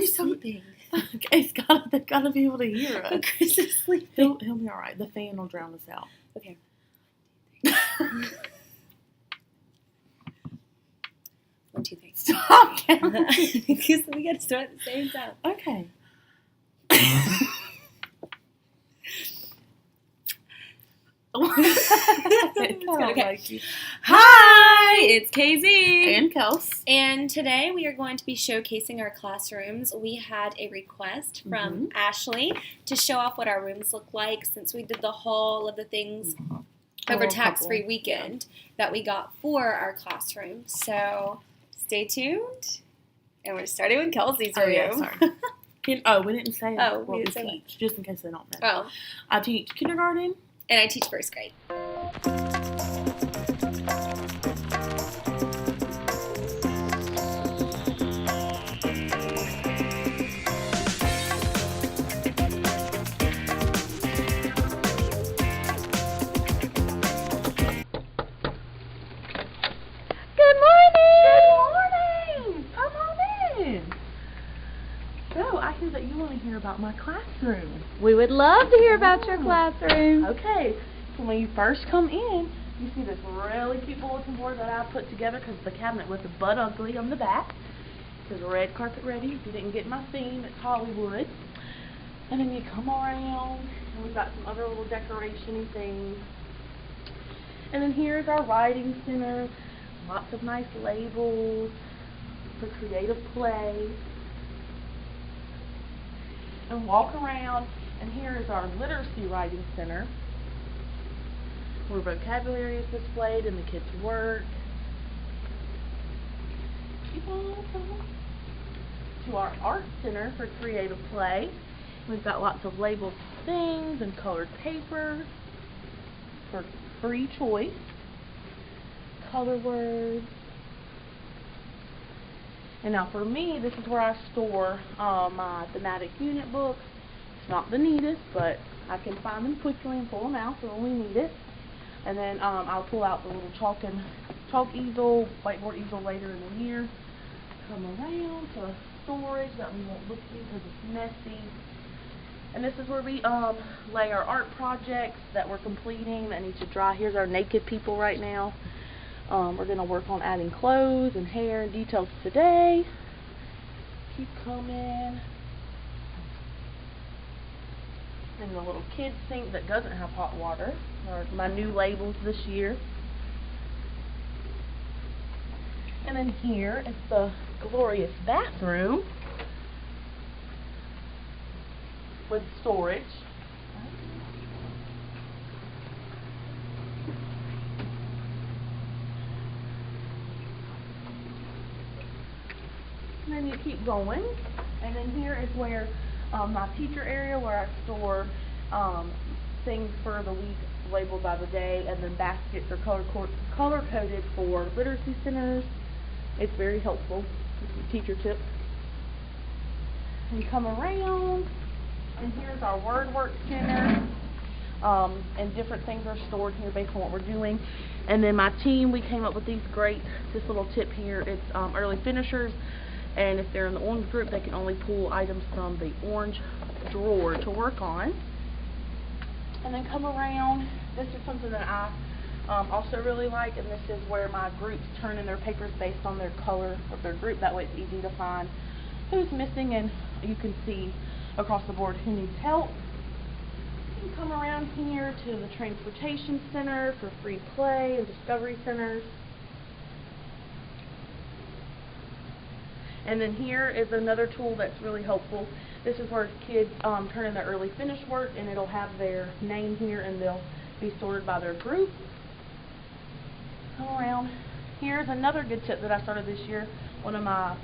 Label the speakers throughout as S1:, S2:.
S1: He's
S2: something.
S1: They've got to be able to hear us.
S2: Chris is sleeping.
S1: He'll be all right. The fan will drown us out.
S2: Okay. 1, 2, 3.
S1: Stop counting.
S2: Because we got to start at the same time.
S1: Okay.
S2: Hi, it's KZ
S1: and Kels.
S2: And today we are going to be showcasing our classrooms. We had a request from Ashley to show off what our rooms look like since we did the haul of the things over tax-free weekend that we got for our classroom. So stay tuned. And we're starting with Kelsey's room.
S1: Yeah, sorry. We didn't say what we teach, just in case they don't know.
S2: Oh.
S1: I teach kindergarten.
S2: And I teach first grade.
S1: That you want to hear about my classroom.
S2: We would love to hear about your classroom.
S1: Okay, so when you first come in, you see this really cute bulletin board that I put together because the cabinet was butt ugly on the back. It says red carpet ready. If you didn't get my theme, it's Hollywood. And then you come around, and we've got some other little decoration-y things. And then here's our writing center. Lots of nice labels for creative play. And walk around, and here is our literacy writing center where vocabulary is displayed and the kids work. Keep on coming to our art center for creative play. We've got lots of labeled things and colored paper for free choice, color words. And now for me, this is where I store my thematic unit books. It's not the neatest, but I can find them quickly and pull them out for when we need it. And then I'll pull out the little chalk easel, whiteboard easel later in the year. Come around to storage that we won't look at because it's messy. And this is where we lay our art projects that we're completing that need to dry. Here's our naked people right now. We're going to work on adding clothes and hair and details today. Keep coming. And the little kids sink that doesn't have hot water are my new labels this year. And then here is the glorious bathroom with storage. And then you keep going, and then here is where my teacher area, where I store things for the week labeled by the day, and then baskets are color coded for literacy centers. It's very helpful. This is a teacher tip. And come around, and here's our word work center. And different things are stored here based on what we're doing. And then my team, we came up with this little tip here. It's early finishers. And if they're in the orange group, they can only pull items from the orange drawer to work on. And then come around. This is something that I also really like, and this is where my groups turn in their papers based on their color of their group. That way it's easy to find who's missing, and you can see across the board who needs help. You can come around here to the transportation center for free play and discovery centers. And then here is another tool that's really helpful. This is where kids turn in their early finish work, and it'll have their name here, and they'll be sorted by their group. Come around. Here's another good tip that I started this year. One of my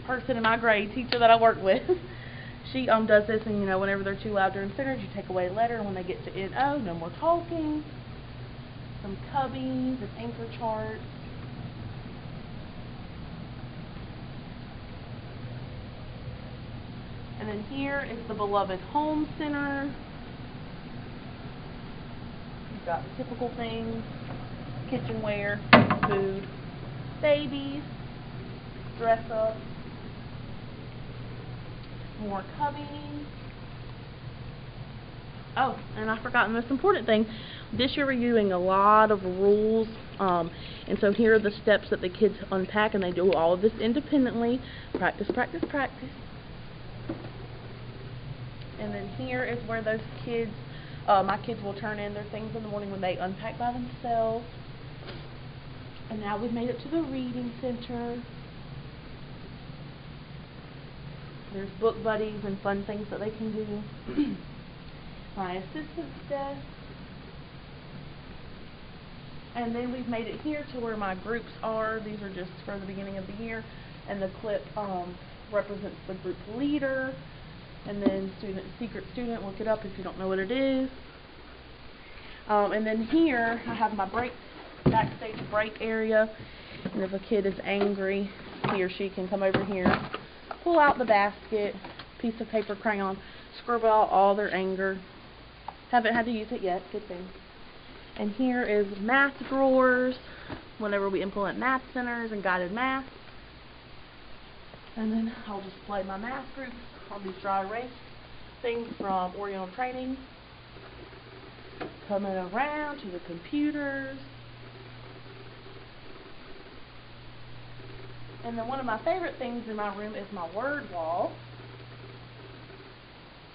S1: person in my grade, teacher that I work with, she does this, and whenever they're too loud during centers, you take away a letter, and when they get to NO, no more talking. Some cubbies and anchor charts. And then here is the beloved home center. You've got the typical things, kitchenware, food, babies, dress up, More cubbies. Oh, and I forgot the most important thing. This year we're doing a lot of rules, and so here are the steps that the kids unpack, and they do all of this independently. Practice, practice, practice. And then here is where those kids, my kids will turn in their things in the morning when they unpack by themselves. And now we've made it to the reading center. There's book buddies and fun things that they can do. My assistant's desk. And then we've made it here to where my groups are. These are just for the beginning of the year. And the clip represents the group leader. And then secret student, look it up if you don't know what it is. And then here I have my backstage break area. And if a kid is angry, he or she can come over here, pull out the basket, piece of paper, crayon, scribble out all their anger. Haven't had to use it yet, good thing. And here is math drawers, whenever we implement math centers and guided math. And then I'll display my math groups on these dry erase things from Oriental Training. Coming around to the computers. And then one of my favorite things in my room is my word wall.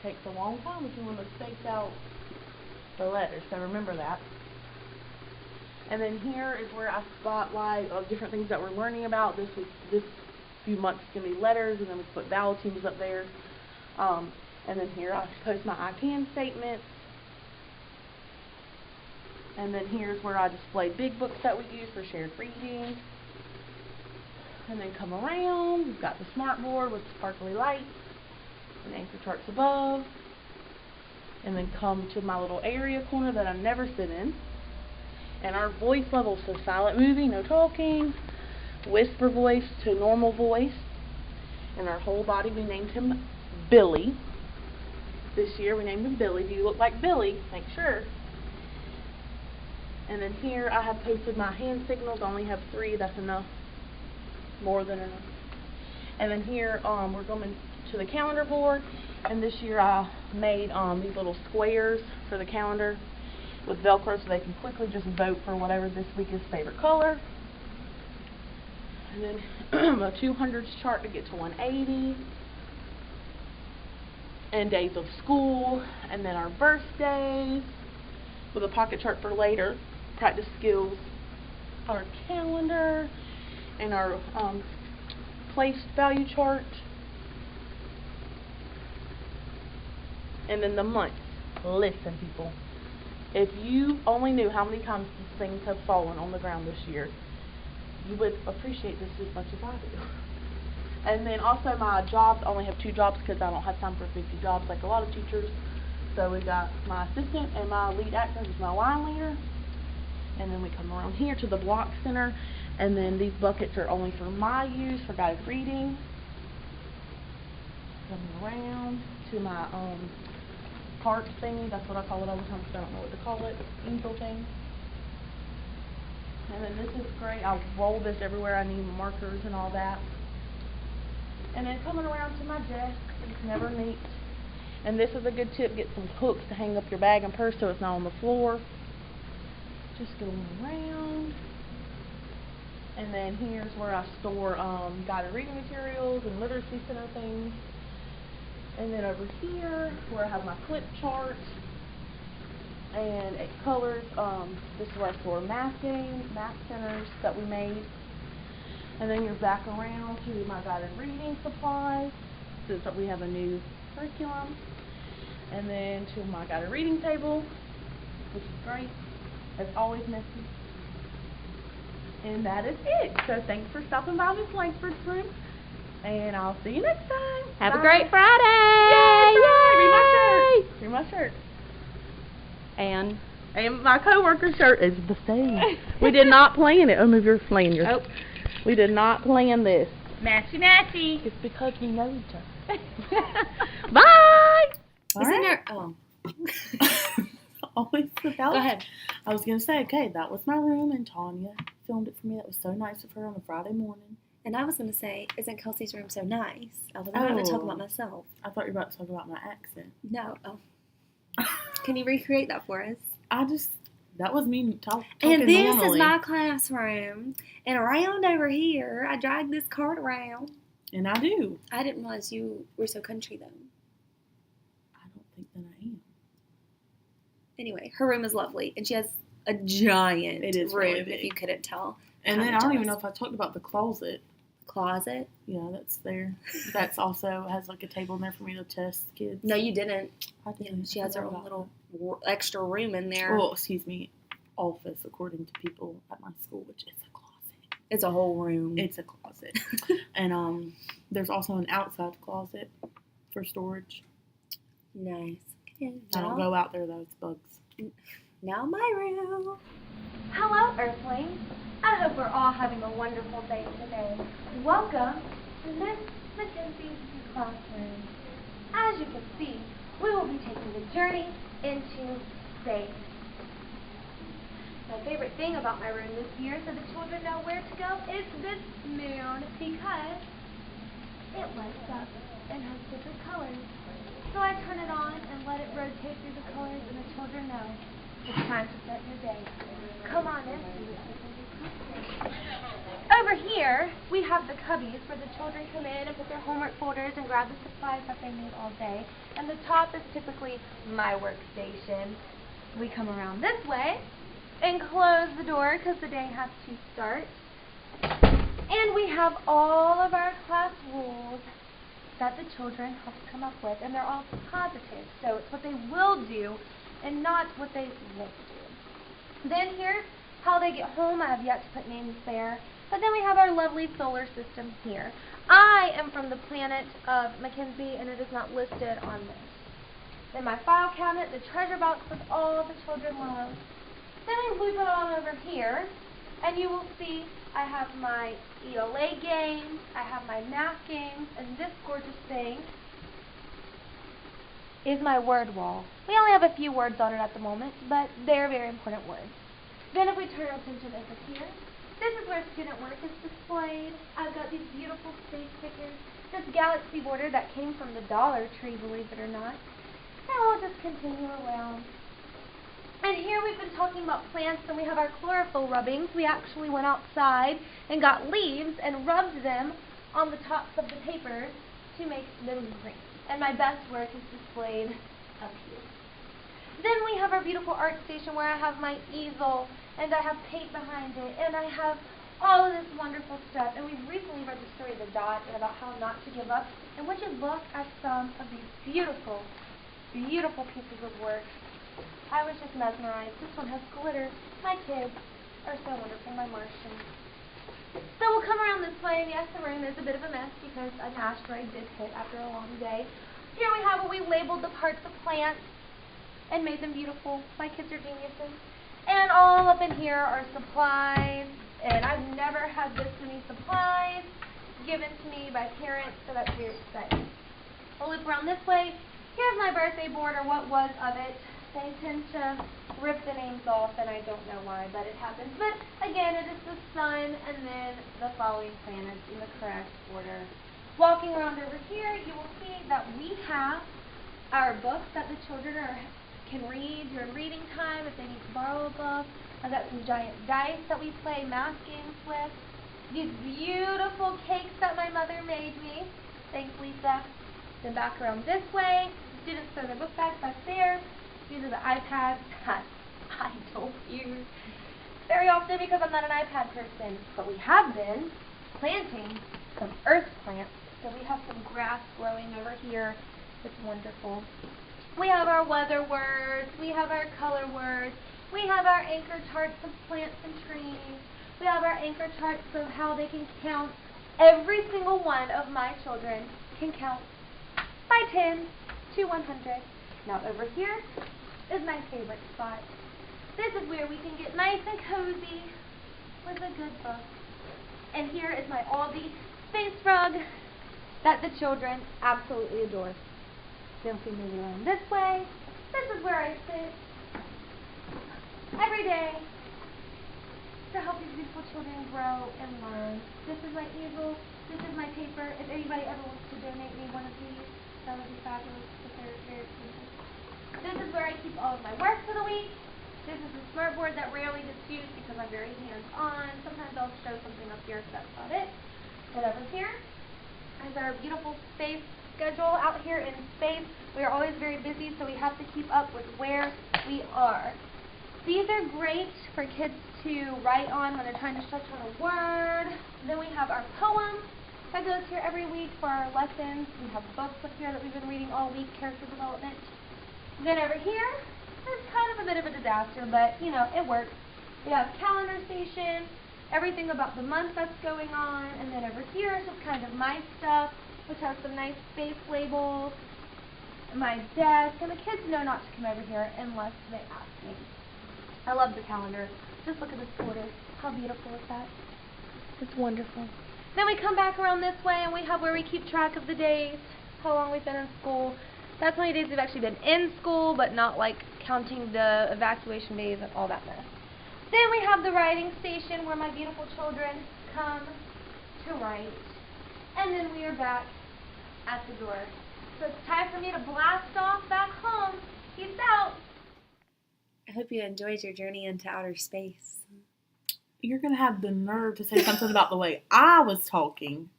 S1: Takes a long time if you want to space out the letters, so remember that. And then here is where I spotlight different things that we're learning about. This few months is going to be letters, and then we put vowel teams up there. And then here I post my I can statements. And then here's where I display big books that we use for shared reading. And then come around, we've got the smart board with sparkly lights and anchor charts above. And then come to my little area corner that I never sit in. And our voice level, so silent movie, no talking, whisper voice to normal voice. And our whole body, we named him Billy. This year we named him Billy. Do you look like Billy? Make sure. And then here I have posted my hand signals. I only have 3, that's enough. More than enough. And then here we're going to the calendar board, and this year I made these little squares for the calendar with Velcro so they can quickly just vote for whatever this week is favorite color. And then a 200s chart to get to 180. And days of school, and then our birthdays with a pocket chart for later, practice skills, our calendar, and our place value chart, and then the months. Listen, people, if you only knew how many times these things have fallen on the ground this year, you would appreciate this as much as I do. And then also my jobs, I only have 2 jobs because I don't have time for 50 jobs like a lot of teachers. So we got my assistant and my lead actor, who's my line leader. And then we come around here to the block center. And then these buckets are only for my use, for guided reading. Coming around to my cart thingy. That's what I call it all the time because I don't know what to call it. Easel thing. And then this is great. I'll roll this everywhere I need markers and all that. And then coming around to my desk, it's never neat. And this is a good tip, get some hooks to hang up your bag and purse so it's not on the floor. Just going around. And then here's where I store guided reading materials and literacy center things. And then over here, where I have my clip chart and colors, this is where I store math centers that we made. And then you're back around to my guided reading supplies, since we have a new curriculum. And then to my guided reading table, which is great. It's always messy. And that is it. So thanks for stopping by Miss Langford's room. And I'll see you next time.
S2: Have
S1: Bye.
S2: a great Friday!
S1: Yay! Read my shirt.
S2: And
S1: my coworker's shirt is the same. We did not plan it. Oh, move your lanyard.
S2: Oh.
S1: We did not plan this.
S2: Matchy matchy.
S1: It's because we know each other. Bye!
S2: Isn't there? Oh.
S3: Always the bell.
S2: Go ahead.
S3: I was going to say, okay, that was my room, and Tanya filmed it for me. That was so nice of her on a Friday morning.
S2: And I was going to say, isn't Kelsey's room so nice? I was not going to talk about myself.
S3: I thought you were about to talk about my accent.
S2: No. Oh. Can you recreate that for us?
S3: That was me talking
S2: And this
S3: normally.
S2: is my classroom. And around over here, I drag this cart around.
S3: And I do.
S2: I didn't realize you were so country, though.
S3: I don't think that I am.
S2: Anyway, her room is lovely. And she has a giant room,
S3: really big.
S2: If you couldn't tell.
S3: And then I don't even know if I talked about the closet.
S2: Closet?
S3: Yeah, that's there. That's also has like a table in there for me to test kids.
S2: No, you didn't.
S3: I did.
S2: She has her own little extra room in there.
S3: Well, excuse me, office according to people at my school, which is a closet.
S2: It's a whole room.
S3: It's a closet. And there's also an outside closet for storage.
S2: Nice. Okay,
S3: I don't go out there though, it's bugs.
S2: Now my room.
S4: Hello, Earthlings. I hope we're all having a wonderful day today. Welcome to Miss Mackenzie's classroom. As you can see, we will be taking the journey into space. My favorite thing about my room this year, so the children know where to go, is this moon, because it lights up and has different colors. So I turn it on and let it rotate through the colors, and the children know it's time to start your day. Come on in. Over here, we have the cubbies where the children come in and put their homework folders and grab the supplies that they need all day. And the top is typically my workstation. We come around this way and close the door because the day has to start. And we have all of our class rules that the children have to come up with, and they're all positive. So it's what they will do and not what they won't do. Then here, how they get home, I have yet to put names there. But then we have our lovely solar system here. I am from the planet of Mackenzie, and it is not listed on this. Then my file cabinet, the treasure box with all the children love. Then we put it on over here, and you will see I have my ELA games, I have my math games, and this gorgeous thing is my word wall. We only have a few words on it at the moment, but they're very important words. Then if we turn our attention over here, this is where student work is displayed. I've got these beautiful space stickers, this galaxy border that came from the Dollar Tree, believe it or not. And we'll just continue around. And here we've been talking about plants, and we have our chlorophyll rubbings. We actually went outside and got leaves and rubbed them on the tops of the papers to make them green. And my best work is displayed up here. Then we have our beautiful art station where I have my easel, and I have paint behind it, and I have all of this wonderful stuff. And we've recently read the story of the dot and about how not to give up. And would you look at some of these beautiful, beautiful pieces of work. I was just mesmerized. This one has glitter. My kids are so wonderful, my Martians. So we'll come around this way, and yes, the room is a bit of a mess because an asteroid did hit after a long day. Here we have where we labeled the parts of plants and made them beautiful. My kids are geniuses. And all up in here are supplies, and I've never had this many supplies given to me by parents, so that's very exciting. We'll loop around this way. Here's my birthday board, or what was of it. They tend to rip the names off, and I don't know why, but it happens. But again, it is the sun and then the following planets in the correct order. Walking around over here, you will see that we have our books that the children can read during reading time if they need to borrow a book. I've got some giant dice that we play math games with. These beautiful cakes that my mother made me. Thanks, Lisa. Then back around this way, students throw their book bags back there. These are the iPads that I don't use very often because I'm not an iPad person. But we have been planting some earth plants. So we have some grass growing over here. It's wonderful. We have our weather words. We have our color words. We have our anchor charts of plants and trees. We have our anchor charts of how they can count. Every single one of my children can count by 10 to 100. Now over here is my favorite spot. This is where we can get nice and cozy with a good book. And here is my Aldi space rug that the children absolutely adore. Then if we move around this way, this is where I sit every day to help you these beautiful children grow and learn. This is my easel. This is my paper. If anybody ever wants to donate me one of these, that would be fabulous because they're very expensive. This is where I keep all of my work for the week. This is the smart board that rarely gets used because I'm very hands-on. Sometimes I'll show something up here, so that's about it. But over here is our beautiful space schedule out here in space. We are always very busy, so we have to keep up with where we are. These are great for kids to write on when they're trying to stretch on a word. Then we have our poem that goes here every week for our lessons. We have books up here that we've been reading all week, character development. Then over here, it's kind of a bit of a disaster, but you know, it works. We have calendar station, everything about the month that's going on, and then over here is just kind of my stuff, which has some nice space labels, my desk, and the kids know not to come over here unless they ask me. I love the calendar. Just look at this border. How beautiful is that? It's wonderful. Then we come back around this way and we have where we keep track of the days, how long we've been in school. That's how many days we've actually been in school, but not like counting the evacuation days and all that mess. Then we have the writing station where my beautiful children come to write. And then we are back at the door. So it's time for me to blast off back home. Peace out.
S2: I hope you enjoyed your journey into outer space.
S3: You're going to have the nerve to say something about the way I was talking.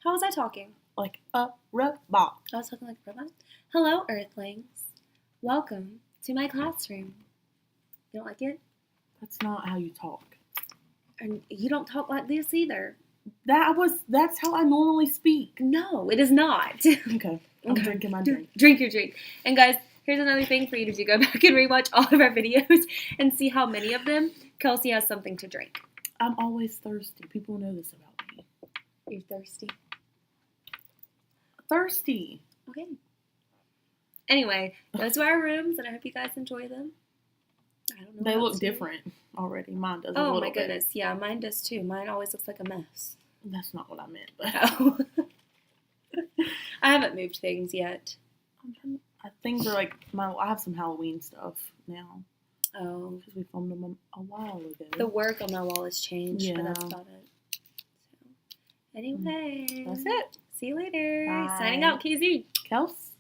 S2: How was I talking?
S3: Like a robot.
S2: I was talking like a robot. Hello, Earthlings. Welcome to my classroom. You don't like it?
S3: That's not how you talk.
S2: And you don't talk like this either.
S3: That's how I normally speak.
S2: No, it is not.
S3: Okay. I'm drinking my drink.
S2: Drink your drink. And guys, here's another thing for you to do. Go back and rewatch all of our videos and see how many of them Kelsey has something to drink.
S3: I'm always thirsty. People know this about me.
S2: You're thirsty.
S3: Thirsty.
S2: Okay. Anyway, those are our rooms, and I hope you guys enjoy them. I don't know.
S3: They
S2: what
S3: look
S2: else to do.
S3: different already. Mine does a
S2: Oh
S3: little
S2: my
S3: bit.
S2: goodness. Yeah, mine does too. Mine always looks like a mess.
S3: That's not what I meant. But
S2: Oh. I haven't moved things yet.
S3: things are like I have some Halloween stuff now
S2: Oh.
S3: because we filmed them a while ago.
S2: The work on my wall has changed, but that's
S3: Yeah.
S2: about it. So, anyway.
S3: That's it.
S2: See you later.
S3: Bye.
S2: Signing out, KZ.
S3: Kels.